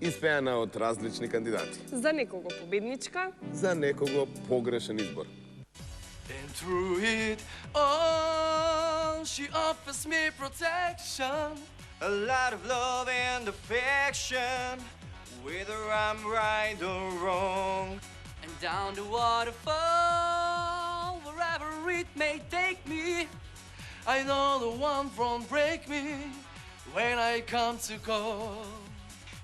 Испеана од различни кандидати. За некого победничка, За некого погрешен избор. And through it all, she offers me protection, a lot of love and affection, whether I'm right or wrong. And down the waterfall, wherever it may take me, I know the one won't break me when I come to call.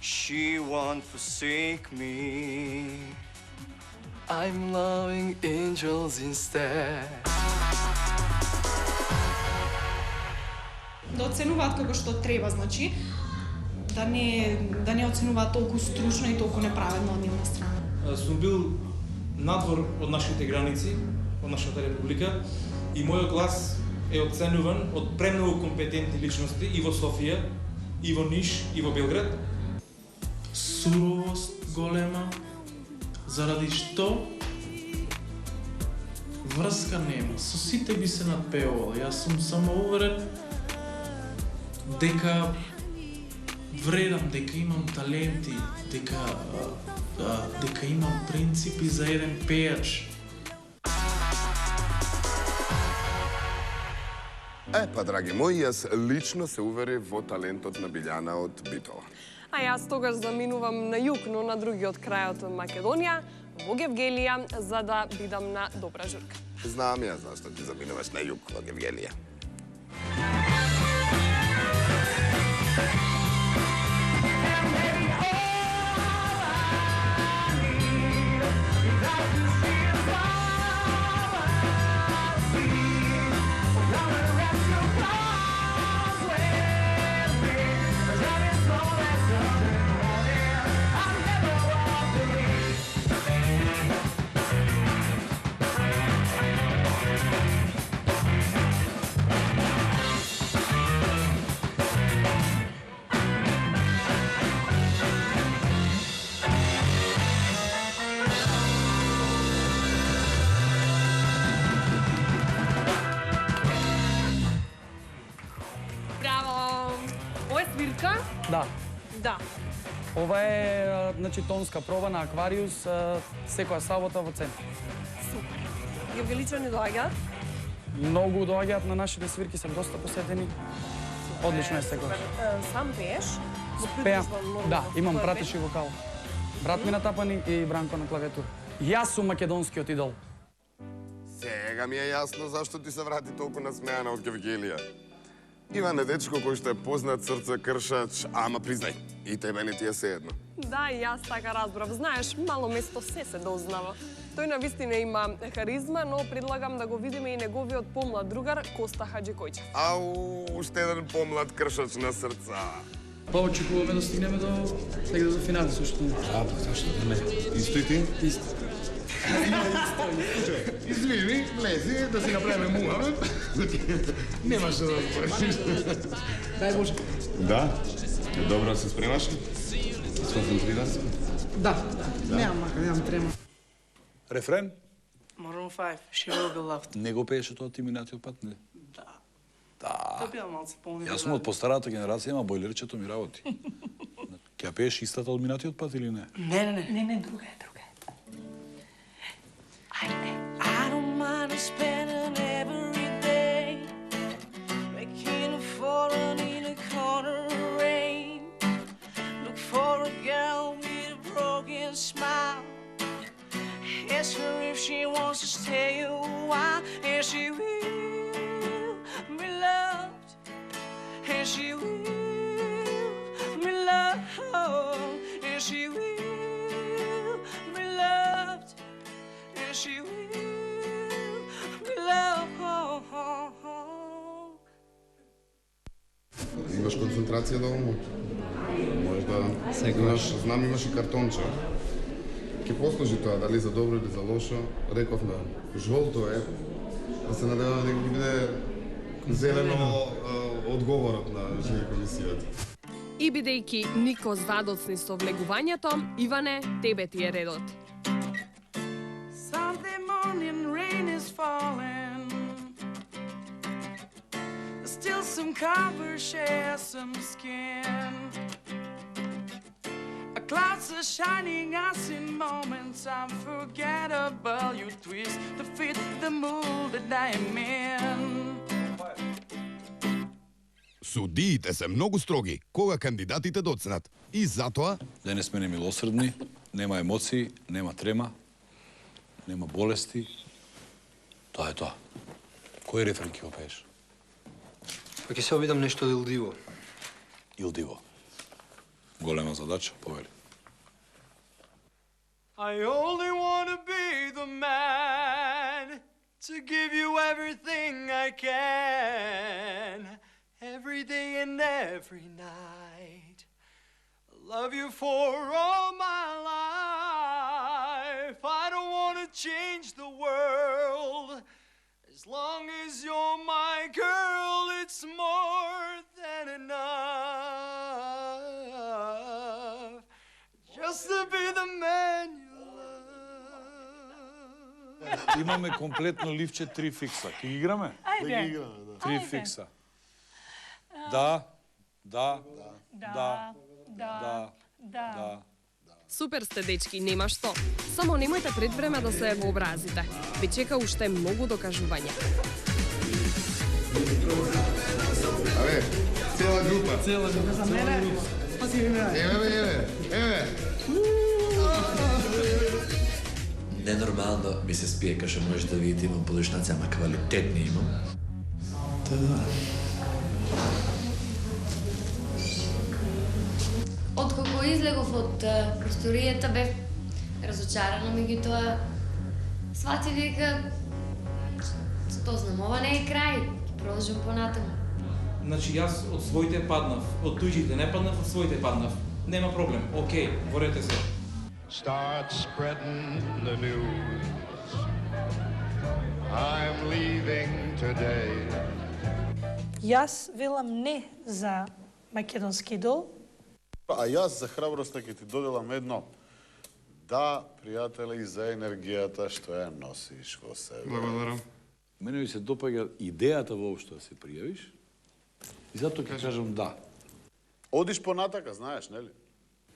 She won't forsake me. I'm loving angels instead. Да оценуваат како што треба, значи да не оценуваат толку стручно и толку неправедно од нивна страна. Сум бил надвор од нашите граници, од нашата република, и мојот глас е оценуван од премногу компетентни личности и во Софија, и во Ниш, и во Белград. Суровост голема, заради што врска нема. Со сите би се надпевала. Јас сум само уверен дека вредам, дека имам таленти, дека имам принципи за еден пејач. Па, драги мои, јас лично се уверив во талентот на Билјана од Битола. а јас тогаш заминувам на југ, но на другиот крај од Македонија, во Гевгелија, за да бидам на добра журка. Знам ја зашто ти заминуваш на југ во Гевгелија. Да. Да. Ова е значи тонска проба на Аквариус секоја сабота во центар. Супер. Гевгеличани доаѓаат? Многу доаѓаат на нашите свирки, се доста посетени. Одлично е секогаш. Сам пееш? Пеам. Да, имам пратеш и вокал. Брат ми на тапани и Бранко на клавиатура. Јас сум македонскиот идол. Сега ми е јасно зашто ти се врати толку насмеана од Гевгелија. Иван е дечко кој што е познат срце кршач, ама признај, и тебе не ти е седно. Да, и јас така разбрав. Знаеш, мало место се дознава. Тој на вистина има харизма, но предлагам да го видиме и неговиот помлад другар Коста Хаџикојчев. Ау, уште еден помлад кршач на срца. Па очекуваме да стигнеме до негде до финал, сушто. Зашто да не? Исто и ти? Исто. Извини, влези да си направиме муавет. Нема што да говориш. Дај Боже. Да? Добро да се спремаш? Сконцентрира се? Да. Немам трема. Рефрен? Maroon 5, She Will Be Loved. Не го пееше тоа ти минатиот пат, не? Да. Да. Тоа била малце полни. Јас сум од постарата генерација, ама бойлерчето ми работи. Ќе ја пееш истата од минатиот пат или не? Не. Друга е. I don't mind spending every day making a foreign in a corner of rain. Look for a girl with a broken smile. Ask her if she wants to stay a while, and she will be loved, and she will be loved, and she will be loved. She will be loved. Имаш концентрација доволно? Можеш да имаш, знам имаш и картонче. Ќе послужи тоа, дали за добро или за лошо. Рековме, жолто е, да се надеваме дека ќе биде зелено одговорот на ЖИ комисијата. И бидејќи Нико задоцни со влегувањето, Иване, тебе ти е редот. Sunday morning rain is falling. Still some cover share some skin. A clouds are shining, I see moments unforgettable. You twist to fit the mood that I am in. Судиите се многу строги кога кандидатите доцнат. И затоа... Денес сме немилосрдни, нема емоции, нема трема, нема болести. Тоа е тоа. Кој рефрен ќе го пееш? Па ќе се обидам нешто илдиво. Илдиво. Голема задача, повели. I only want to be the man to give you everything I can, every day and every night. Love you for all my life. I don't want to change the world. As long as you're my girl, it's more than enough. Just to be the man you love. Имаме комплетно ливче 3 фикса. Ке ги играме? Ајде. Да ги играме, да. 3 фикса. Да. Супер сте, дечки, нема што. Само немојте пред време да се вообразите. Ве чека уште многу докажување. Абе, цела група. За мене, Еве. Ненормално ми се спие, кај што можете да видите, имам полушнаци, ама квалитетни имам. Откако излегов од просторијата бев разочарана, меѓутоа свати дека што знам, ова не е крај, ќе продолжам понатаму. Значи јас од своите паднав, од туѓите не паднав, од своите паднав. Нема проблем. Океј, борете се. Start spreading the news. I'm leaving today. Јас велам не за македонски идол. А јас за храброста ќе ти доделам едно. Да, пријателе, и за енергијата што ја носиш во себе. Благодарам. Мене ми се допаѓа идејата воопшто да се пријавиш. И затоа ќе кажам да. Одиш понатака, знаеш, нели?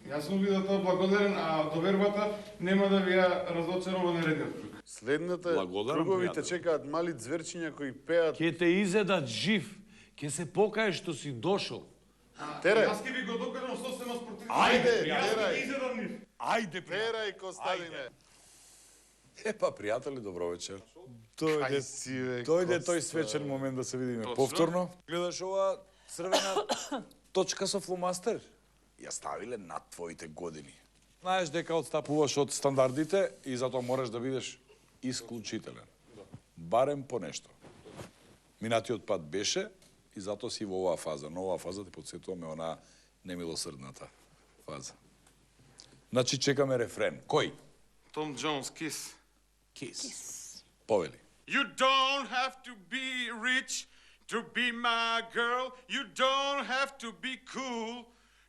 Јас сум ви за тоа благодарен, а довербата нема да ви ја разочарува наредниот круг. Следната Благодарам, круговите пријател. чекаат мали зверчиња кои пеат. Ќе те изедат жив. Ќе се покаеш што си дошол. Тере. Јас ќе ви го докажам сосема спортивно. Ајде, јас ќе терај. ги изедам нив. Ајде, Терај, Костадине. Епа, пријатели, добро вечер. Кај си, бе, Дојде Коста. тој свечен момент да се видиме Точно. повторно. Гледаш ова црвена точка со фломастер? Ја ставиле над твоите години. Знаеш дека отстапуваш од стандардите и затоа мораш да бидеш исклучителен. Барем по нешто. Минатиот пат беше и затоа си во оваа фаза. Но оваа фаза ти подсетуваме она немилосрдната фаза. Значи чекаме рефрен. Кој? Том Джонс, Kiss. Kiss. Повели. You don't have to be rich to be my girl. You don't have to be cool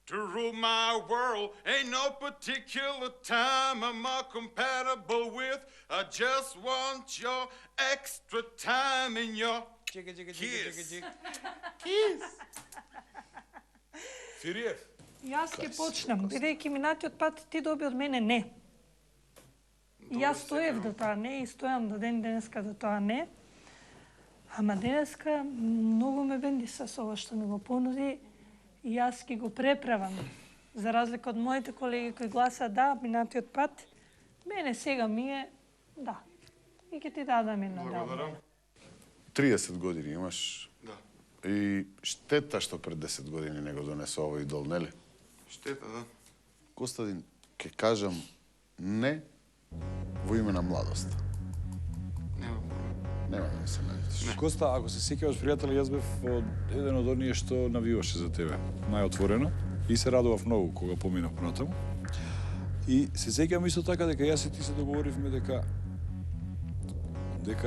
to rule my world. Ain't no particular time I'm more compatible with. I just want your extra time in your kiss. Kiss. Фириев. Јас ќе почнам, бидејќи минатиот пат ти доби од мене не. И јас стоев до тоа не и стојам до ден денеска до тоа не. Ама денеска многу ме бендиса со ова што ми го понуди и јас ќе го преправам. За разлика од моите колеги кои гласа да, минатиот пат, мене сега ми е да. И ќе ти дадам една да. 30 години имаш. Да. И штета што пред 10 години не го донесе овој идол, нели? Штета, да. Костадин, ќе кажам не во име на младост. Нема проблем. Нема да се најдеш. Коста, ако се сеќаваш, пријатели, јас бев од еден од оние што навиваше за тебе, најотворено, и се радував многу кога поминав понатаму. И се сеќавам исто така дека јас и ти се договоривме дека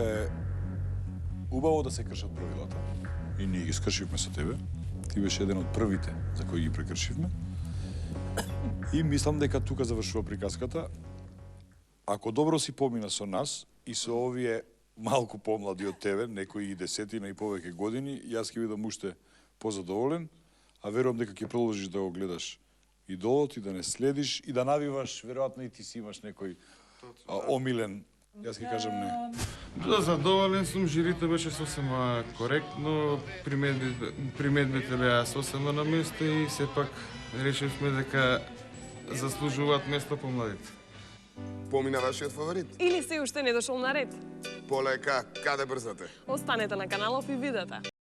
е убаво да се кршат правилата. И ние ги скршивме со тебе. Ти беше еден од првите за кои ги прекршивме. И мислам дека тука завршува приказката. Ако добро си помина со нас и со овие малку помлади од тебе, некои и 10 и повеќе години, јас ќе бидам уште позадоволен, а верувам дека ќе продолжиш да го гледаш идолот и да не следиш и да навиваш, веројатно и ти си имаш некој омилен. Јас ќе кажам не. Да, задоволен сум, жирито беше сосема коректно, примедбите беа сосема на место и сепак решивме дека заслужуваат место помладите. Помина вашиот фаворит? Или се уште не дошол на ред? Полека, каде брзате? Останете на каналов и видете.